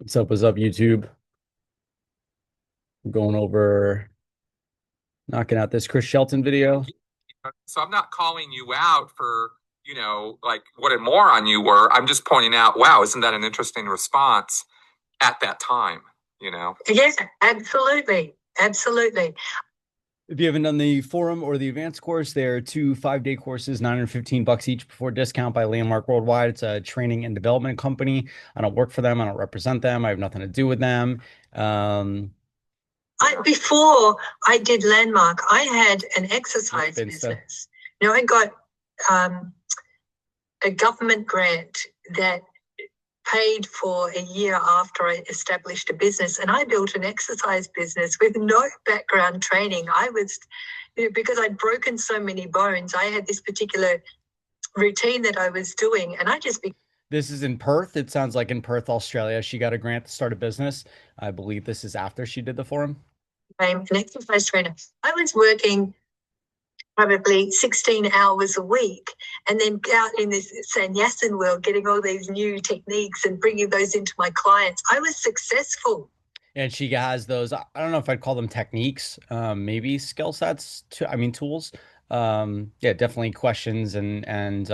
What's up, YouTube? I'm going over knocking out this Chris Shelton video. So I'm not calling you out for, like what a moron you were. I'm just pointing out, wow, isn't that an interesting response at that time, you know? Yes, absolutely. Absolutely. If you haven't done the forum or the advanced course, there are two 5-day courses, $915 each before discount by Landmark Worldwide. It's a training and development company. I don't work for them. I don't represent them. I have nothing to do with them. Before I did Landmark, I had an exercise Finsta. business. I got a government grant that paid for a year after I established a business, and I built an exercise business with no background training. I was, because I'd broken so many bones, I had this particular routine that I was doing, and I just This is in Perth. It sounds like in Perth, Australia. She got a grant to start a business. I believe this is after she did the forum. became an exercise trainer. I was working probably 16 hours a week, and then out in this sannyasin world, getting all these new techniques and bringing those into my clients. I was successful. And she has those, I don't know if I'd call them techniques, maybe skill sets, tools. Yeah, definitely questions and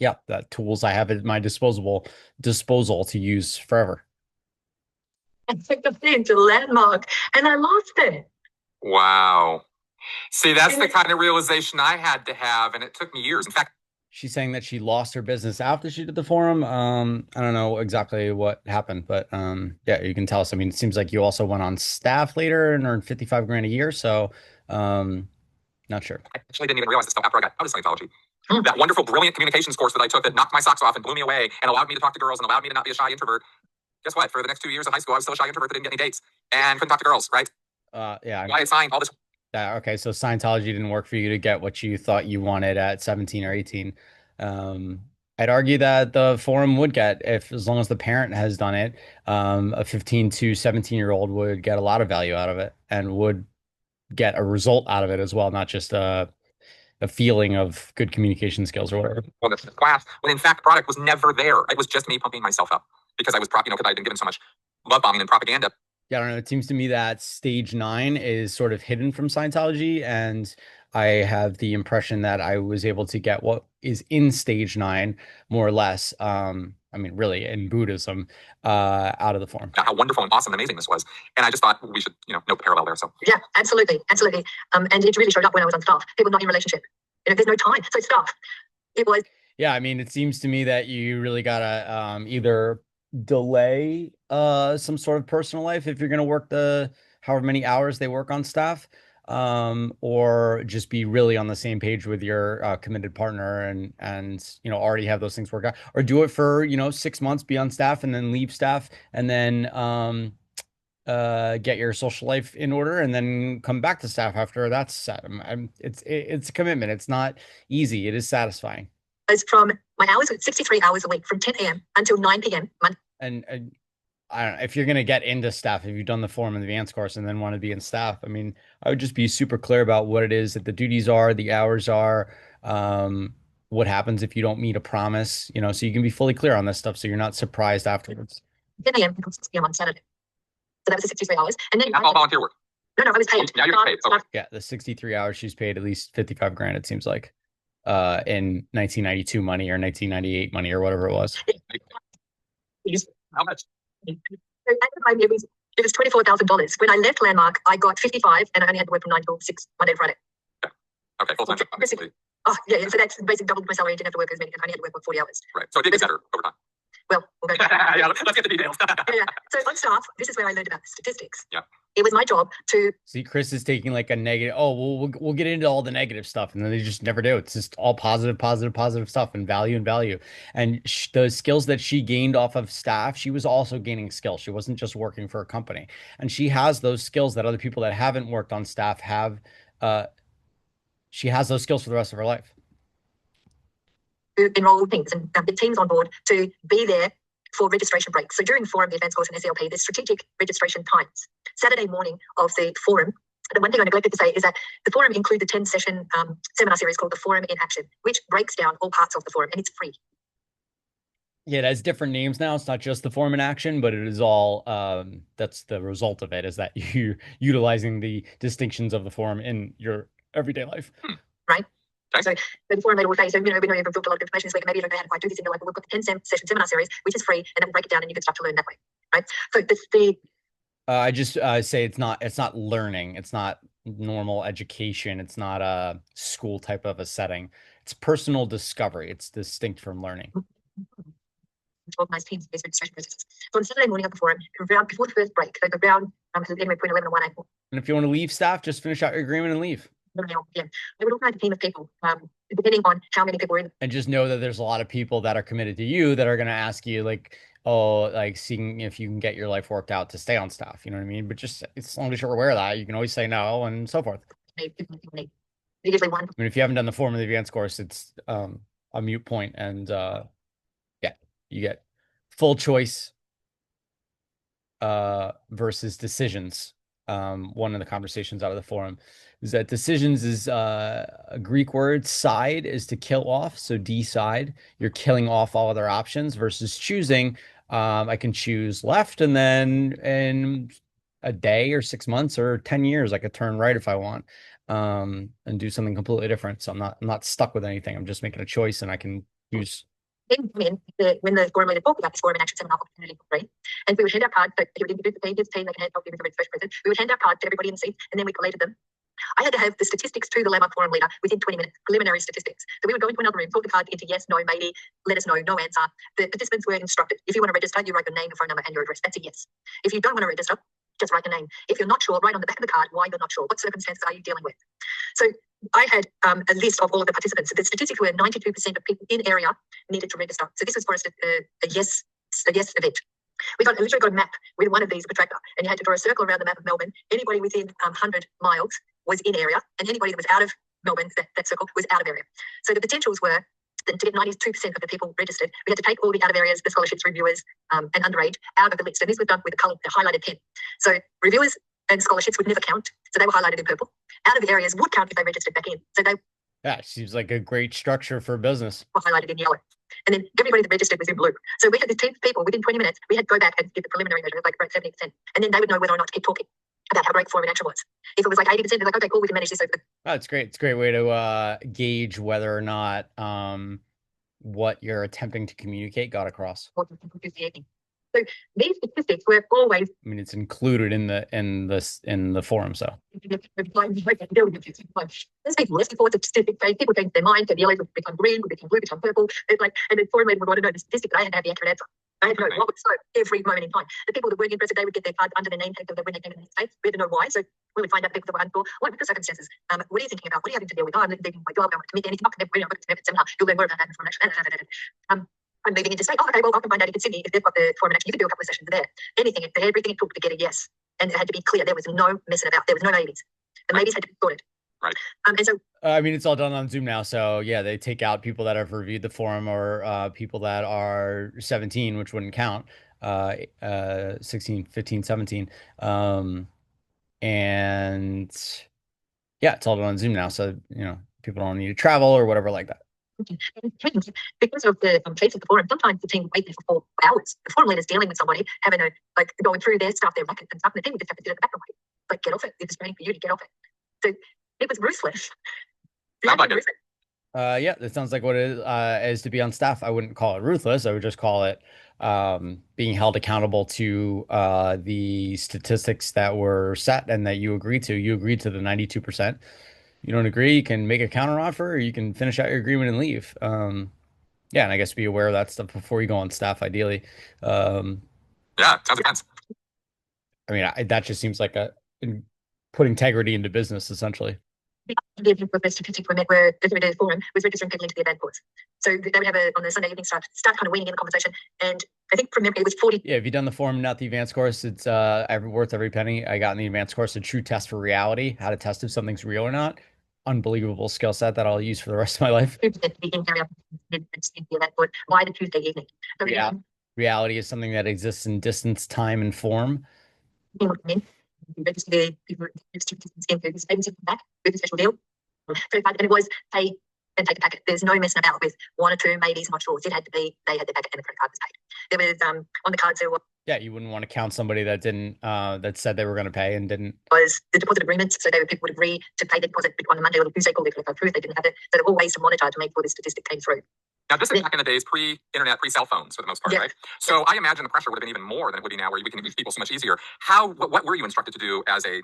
yeah, that tools I have at my disposal to use forever. I took the thing to Landmark and I lost it. Wow. See, that's the kind of realization I had to have, and it took me years. In fact, she's saying that she lost her business after she did the forum. I don't know exactly what happened, but yeah, you can tell us. I mean, it seems like you also went on staff later and earned 55 grand a year. So not sure. I actually didn't even realize this stuff after I got out of Scientology. That wonderful, brilliant communications course that I took that knocked my socks off and blew me away and allowed me to talk to girls and allowed me to not be a shy introvert. Guess what? For the next 2 years of high school, I was still a shy introvert that didn't get any dates and couldn't talk to girls, right? Yeah. I signed all this. Okay, so Scientology didn't work for you to get what you thought you wanted at 17 or 18. I'd argue that the forum would get, if as long as the parent has done it, a 15 to 17-year-old would get a lot of value out of it and would get a result out of it as well, not just a feeling of good communication skills or whatever. Well, this class, when in fact, product was never there. It was just me pumping myself up because I was, because I'd been given so much love bombing and propaganda. Yeah, I don't know. It seems to me that stage 9 is sort of hidden from Scientology, and I have the impression that I was able to get what is in stage 9, more or less. I mean, really, in Buddhism, out of the forum. How wonderful and awesome and amazing this was. And I just thought we should, note the parallel there. So yeah, absolutely. Absolutely. And it really showed up when I was on staff. People not in relationship. There's no time. So staff. It was. Yeah, I mean, it seems to me that you really gotta either delay some sort of personal life if you're gonna work the however many hours they work on staff, or just be really on the same page with your committed partner and already have those things work out, or do it for 6 months, be on staff and then leave staff and then get your social life in order and then come back to staff after that's set. It's a commitment. It's not easy. It is satisfying. From my hours, 63 hours a week from 10 a.m. until 9 p.m. And I don't know if you're going to get into staff, if you've done the forum and the advanced course and then want to be in staff. I mean, I would just be super clear about what it is that the duties are, the hours are, what happens if you don't meet a promise, so you can be fully clear on this stuff so you're not surprised afterwards. 10 a.m. until 6 p.m. on Saturday. So that was the 63 hours. And then all volunteer work. No, I was paid. Now you're paid. Okay. Yeah, the 63 hours she's paid at least 55 grand, it seems like, in 1992 money or 1998 money or whatever it was. How much? At the time, it was $24,000. When I left Landmark, I got 55, and I only had to work from 9 to 6 Monday to Friday. Yeah. Okay, full time. Oh yeah, so that's basically doubled my salary. I didn't have to work as many. I only had to work 40 hours. Right. So it did get better over time. Well, we'll go. Yeah, let's get the details. Yeah. So on staff, this is where I learned about statistics. Yeah. It was my job to see. Chris is taking like a negative. Oh, we'll get into all the negative stuff, and then they just never do. It's just all positive, positive, positive stuff, and value and value. And the skills that she gained off of staff, she was also gaining skills. She wasn't just working for a company, and she has those skills that other people that haven't worked on staff have. She has those skills for the rest of her life. To enroll teams and the teams on board to be there for registration breaks. So during the forum, the advanced course and SLP, there's strategic registration times. Saturday morning of the forum, the one thing I neglected to say is that the forum includes a 10-session seminar series called the Forum in Action, which breaks down all parts of the forum, and it's free. Yeah, it has different names now. It's not just the form in action, but it is all that's the result of it, is that you're utilizing the distinctions of the form in your everyday life. Right? Okay. So the forum later will say, so, we know you've absorbed a lot of information this week, and maybe you don't know how to quite do this in your life, but we've got the 10 session seminar series, which is free, and then we'll break it down and you can start to learn that way. Right? So I just say it's not learning. It's not normal education. It's not a school type of a setting. It's personal discovery. It's distinct from learning. Organized teams based registration processes. So on Saturday morning of the forum, around before the first break, so the round anywhere between 11 and 1 a.m. And if you want to leave staff, just finish out your agreement and leave. Yeah, they would organize a team of people, depending on how many people were in. And just know that there's a lot of people that are committed to you that are going to ask you, like, oh, like seeing if you can get your life worked out to stay on staff. You know what I mean? But just as long as you're aware of that, you can always say no and so forth. Usually one. I mean, if you haven't done the form of the advanced course, it's a mute point, and yeah, you get full choice versus decisions. One of the conversations out of the forum is that decisions is a Greek word. Side is to kill off, so decide. You're killing off all other options, versus choosing. I can choose left, and then in a day or 6 months or 10 years, I could turn right if I want, and do something completely different. So I'm not stuck with anything. I'm just making a choice, and I can choose. When the forum leader talked about this forum and action seminar opportunity for free, and we would hand out cards. So he would introduce his team, they can help you with the registration process. We would hand out cards to everybody in the seat, and then we collated them. I had to have the statistics to the landmark forum leader within 20 minutes, preliminary statistics. So we would go into another room, put the card into yes, no, maybe, let us know, no answer. The participants were instructed. If you want to register, you write your name, your phone number, and your address. That's a yes. If you don't want to register, just write your name. If you're not sure, write on the back of the card why you're not sure. What circumstances are you dealing with? So I had a list of all of the participants. The statistics were 92% of people in area needed to register. So this was for us a yes event. We literally got a map with one of these of a tractor, and you had to draw a circle around the map of Melbourne. Anybody within 100 miles was in area, and anybody that was out of Melbourne, that circle, was out of area. So the potentials were that to get 92% of the people registered, we had to take all the out of areas, the scholarships, reviewers, and underage out of the list. And this was done with the highlighted pen. So reviewers and scholarships would never count, so they were highlighted in purple. Out of the areas would count if they registered back in. So they seems like a great structure for business. Were highlighted in yellow. And then everybody that registered was in blue. So we had this team of people within 20 minutes. We had to go back and give the preliminary measure, like about 70%. And then they would know whether or not to keep talking about how great forum in action was. If it was like 80%, they're like, okay, cool, we can manage this. Oh, it's great. It's a great way to gauge whether or not what you're attempting to communicate got across. So these statistics were always. I mean, it's included in the forum. So. There's people listening for statistics. People change their mind. So the yellow would become green, would become blue, become purple. It's like, and the forum leader would want to know the statistic. I had to have the accurate answer. I had to know what would slow every moment in time. The people that weren't interested, they would get their cards under their name tag when they came in the States. We had to know why. So we would find out people that were unsure. What are the circumstances? What are you thinking about? What are you having to deal with? Oh, I'm leaving my job. I don't want to commit to anything. We're not going to commit to seminar. You'll learn more about that information. I'm moving into state. Oh, okay, well, I can find out if it's Sydney, if they've got the forum in action. You can do a couple of sessions there. Everything it took to get a yes. And it had to be clear. There was no messing about. There was no maybes. The maybes had to be sorted. Right. And so. I mean, it's all done on Zoom now. So yeah, they take out people that have reviewed the forum, or people that are 17, which wouldn't count. 16, 15, 17. And yeah, it's all done on Zoom now. So, people don't need to travel or whatever like that. Because of the pace of the forum, sometimes the team would wait there for 4 hours. The forum leader's dealing with somebody, having going through their stuff, their records and stuff, and the team would just have to sit at the back and wait. Like, get off it. It's waiting for you to get off it. So it was ruthless. Yeah, that sounds like what it is to be on staff. I wouldn't call it ruthless. I would just call it being held accountable to the statistics that were set and that you agreed to. You agreed to the 92%. You don't agree, you can make a counteroffer, or you can finish out your agreement and leave. Yeah, and I guess be aware of that stuff before you go on staff, ideally. Yeah, sounds intense. I mean, that just seems like put integrity into business, essentially. The statistics we met were the forum was registering people into the event course. So they would have on the Sunday evening start kind of weaning in the conversation. And I think from memory it was 40. Yeah, if you've done the forum, not the advanced course, it's worth every penny. I got in the advanced course a true test for reality, how to test if something's real or not. Unbelievable skill set that I'll use for the rest of my life. Why the Tuesday evening? So reality is something that exists in distance, time, and form. Register the people back with a special deal. And it was and take the packet. There's no messing about with one or two maybes, not sure. It had to be, they had the packet and the credit card was paid. There was, on the cards there was, Yeah, you wouldn't want to count somebody that didn't, that said they were going to pay and didn't. Was the deposit agreement. So people would agree to pay the deposit on the Monday or the Tuesday call, they could go through if they didn't have it. So there were ways to monitor to make sure the statistic came through. Now, this is back in the days pre-internet, pre-cell phones for the most part, right? So I imagine the pressure would have been even more than it would be now, where we can reach people so much easier. What were you instructed to do as a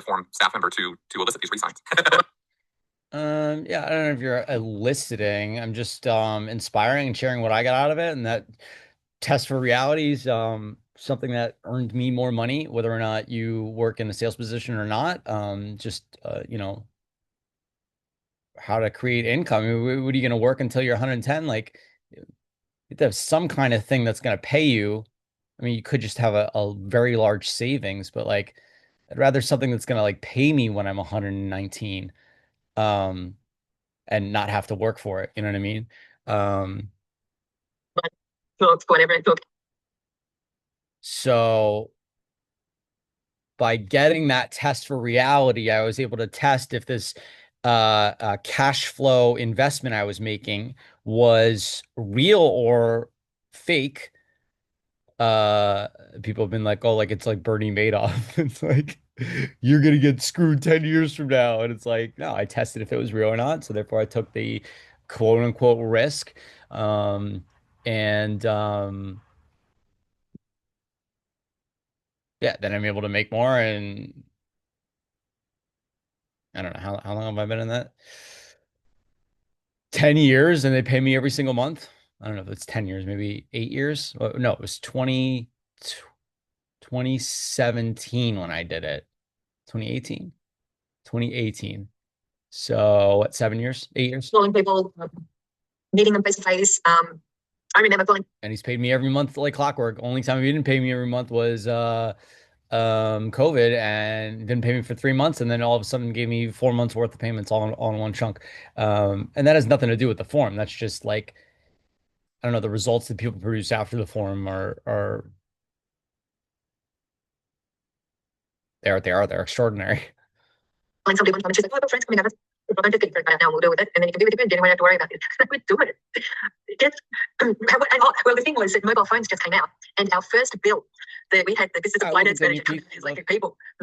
forum staff member to elicit these re-signs? Yeah, I don't know if you're eliciting. I'm just inspiring and sharing what I got out of it, and that test for reality is something that earned me more money, whether or not you work in a sales position or not. How to create income. I mean, what are you going to work until you're 110? Like, you have to have some kind of thing that's going to pay you. I mean, you could just have a very large savings, but like, I'd rather something that's going to like pay me when I'm 119, and not have to work for it. You know what I mean? So by getting that test for reality, I was able to test if this cash flow investment I was making was real or fake. People have been like, oh, like it's like Bernie Madoff. It's like you're gonna get screwed 10 years from now. And it's like, no, I tested if it was real or not. So therefore I took the quote unquote risk. And yeah, then I'm able to make more. And I don't know how long have I been in that? 10 years, and they pay me every single month. I don't know if it's 10 years, maybe 8 years. No, it was 2017 when I did it. 2018. 2018. So what, 7 years? 8 years? Calling people, meeting them face to face. I remember calling. And he's paid me every month like clockwork. Only time he didn't pay me every month was COVID, and didn't pay me for 3 months, and then all of a sudden gave me 4 months worth of payments all in one chunk. And that has nothing to do with the forum. That's just like, I don't know, the results that people produce after the forum are they're extraordinary. When somebody went on and she's like, oh, I've got friends coming over. I'm just getting friends right now, and we'll deal with it. And then you can do it again. You don't have to worry about it. I would do it. Well, the thing was that mobile phones just came out, and our first bill that we had, this is a finance manager, like people.